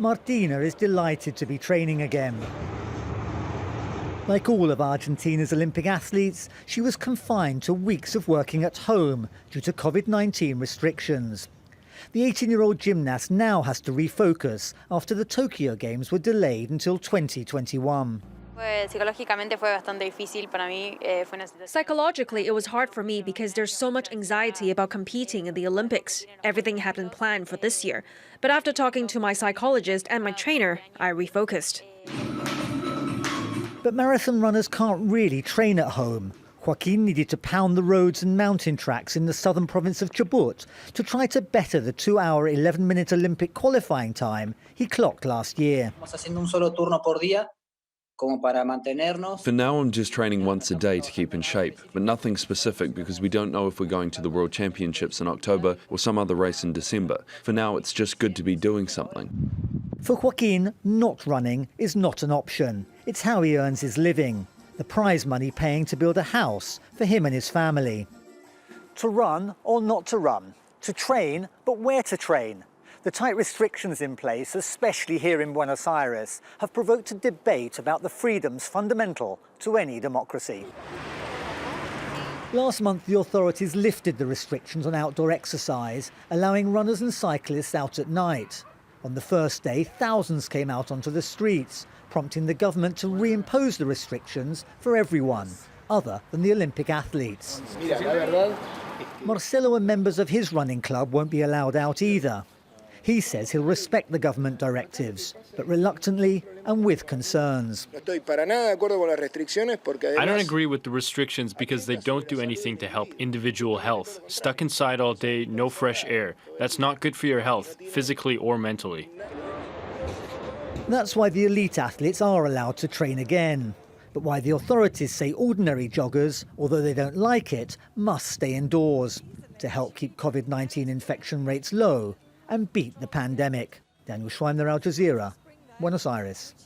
Martina is delighted to be training again. Like all of Argentina's Olympic athletes, she was confined to weeks of working at home due to COVID-19 restrictions. The 18-year-old gymnast now has to refocus after the Tokyo Games were delayed until 2021. Psychologically, it was hard for me because there's so much anxiety about competing in the Olympics. Everything had been planned for this year. But after talking to my psychologist and my trainer, I refocused. But marathon runners can't really train at home. JOAQUIN needed to pound the roads and mountain tracks in the southern province of Chubut to try to better the 2-hour, 11-minute Olympic qualifying time he clocked last year. For now, I'm just training once a day to keep in shape, but nothing specific because we don't know if we're going to the World Championships in October or some other race in December. For now, it's just good to be doing something. For JOAQUIN, not running is not an option. It's how he earns his living. The prize money paying to build a house for him and his family. To run or not to run? To train, but where to train? The tight restrictions in place, especially here in Buenos Aires, have provoked a debate about the freedoms fundamental to any democracy. Last month, the authorities lifted the restrictions on outdoor exercise, allowing runners and cyclists out at night. On the first day, thousands came out onto the streets, prompting the government to reimpose the restrictions for everyone, other than the Olympic athletes. Marcelo and members of his running club won't be allowed out either. He says he'll respect the government directives, but reluctantly and with concerns. I don't agree with the restrictions because they don't do anything to help individual health. Stuck inside all day, no fresh air. That's not good for your health, physically or mentally. That's why the elite athletes are allowed to train again, but why the authorities say ordinary joggers, although they don't like it, must stay indoors to help keep COVID-19 infection rates low and beat the pandemic. Schweimler, Jazeera, Buenos Aires.